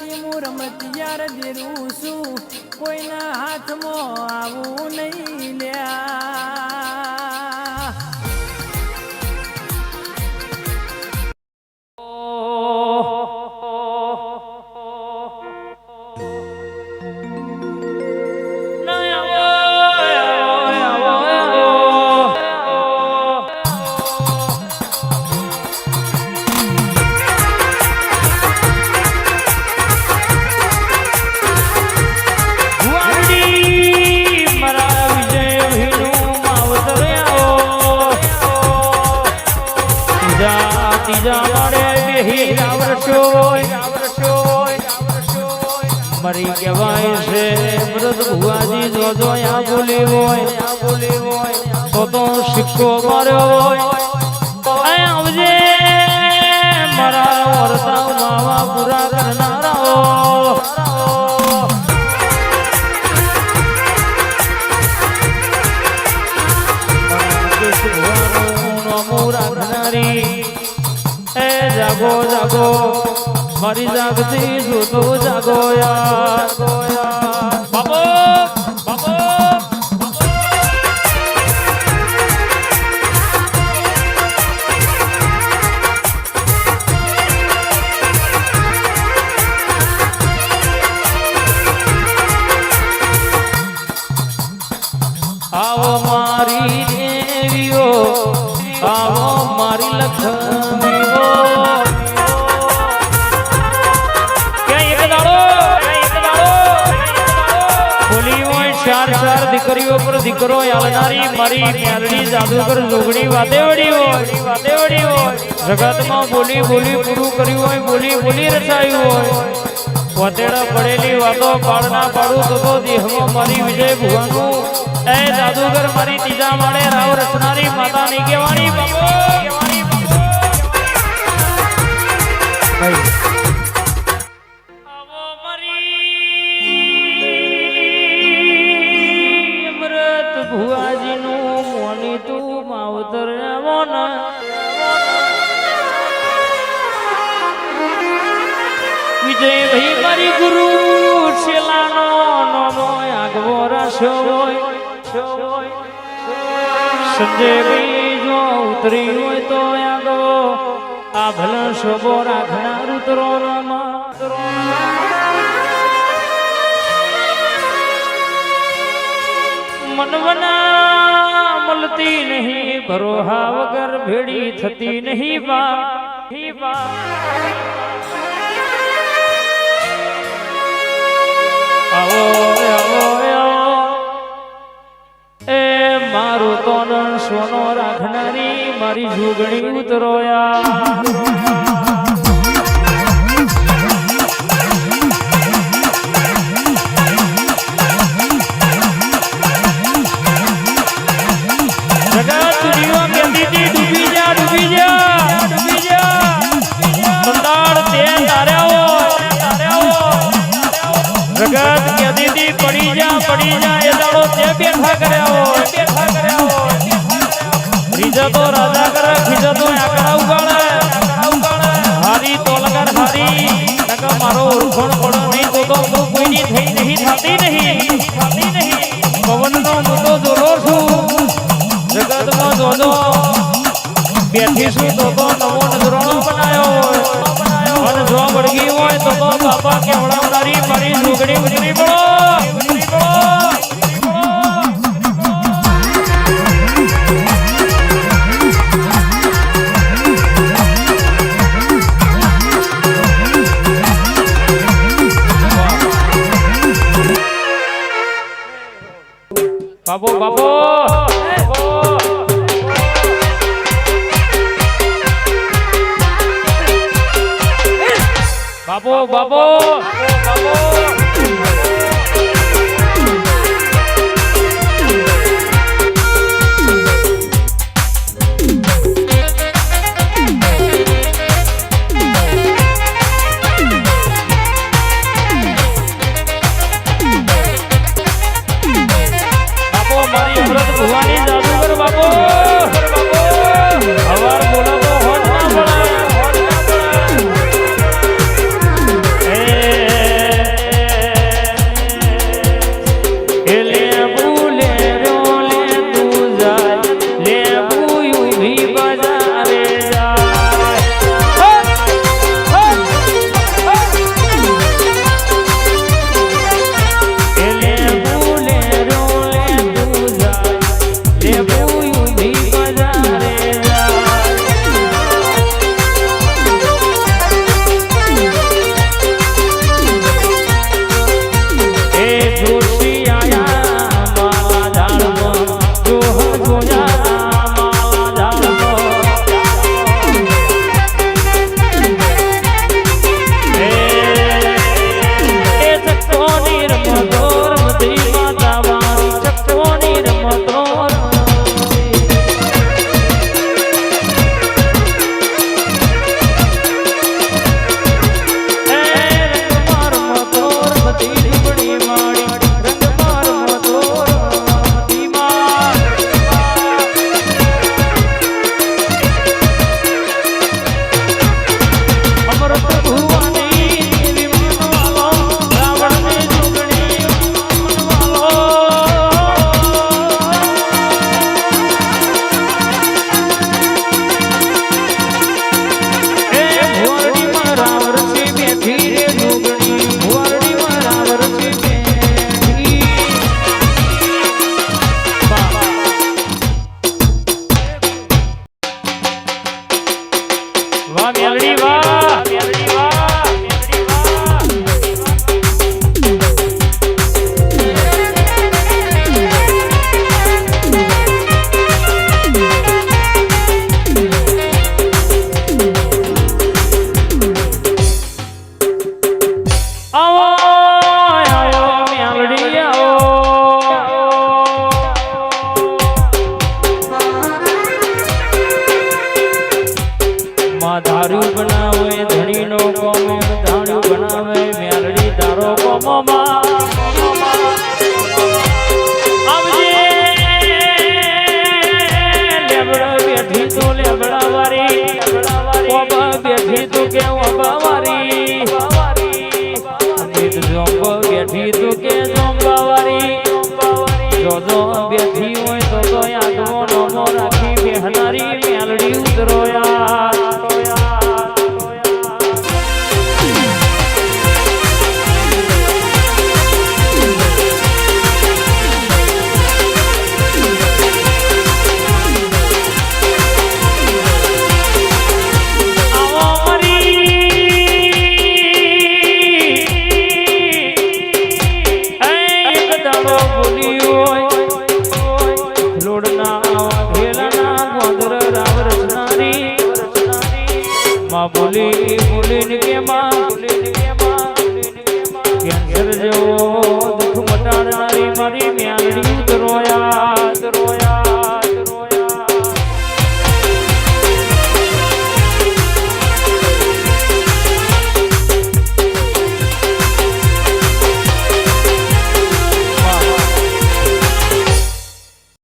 હું રમતિયાર દેરું છું કોઈના હાથમાં આવું નહીં લ્યા મરી કહેવાય છે મૃત ભુવાજી જોજો આ બોલી હોય તો સિક્કો માર્યો હોય આવજે મારા વર્તા માવા પૂરા કરનારાઓ રાખનારી એ જાગો જાગો મારી જાગતી જોતો જાગો યાર બાબો બાબો આવો મારી દેવીઓ આવો મારી લક્ષ્મીઓ ચાર દીકરીઓ પર દીકરો આલનારી મારી મ્યારડી જાદુગર જોગણી વાદેવડી હોય જગતમાં બોલી બોલી પૂરું કર્યું હોય બોલી બોલી રચાયું હોય વાતેડા પડેલી વાતો પાડના પાડું તો દેહમાં મારી વિજય ભુવાનું એ જાદુગર મારી ત્રીજા માળે રાવ રચનારી માતાની કહેવાની બાબો ભુવાજીનું મોની તું માવતર વિજય ભાઈ મારી ગુરુ શેલાનો નમો આગવો રાશો હોય સંજય ભાઈ જો ઉતરી હોય તો આગવો આ ભલે શોભો રાખનાર ઉતરો મનવના મળતી નહીં ભરોહા વગર ભેડી થતી નહીં બા આવો આવો એ મારું તન સોનો રાખનારી મારી જોગણી ઉતરોયા જગત કે દીદી પડી જા એ દાડો તે બેઠા કર્યા રીજા તો રાજા કરે ખીજા તો આકડા ઉગાડે હારી તો લગર હારી નકા મારો ઉરખણ પડો નહીં તો કોઈની થઈ નહીં થાતી નહીં પવનનો મોટો જોરો છું જગતમાં જોજો બેઠી છું તો નવો નજરાણો બનાયો અને જો વળગી હોય તો બાપા કેવડાવનારી મારી જોગણી ઉતરી પડો બાબો બાબો બાબો બાબો મારી અમૃત ભુવાની જાદુગર બાબો હવાર બોલાવો હોત ના પડે દારૂ બનાવે ધણીનો કોમ ધાણ્યું બનાવે મેલડી તારો કોમમાં આવજે લેબડા બેઠી તો લેબડા વારી ઓબા બેઠી તો કે ઓબા વારી જોંબ બેઠી તો કે જોંબા વારી જો બેઠી હોય તો યાદવો નમો રાખી બેહનારી મેલડી ઉતરો યાર બોલી બોલીને કે માં કેન્સર જેવો દુઃખ મટાડનારી મારી મેલડી ઉતરોયા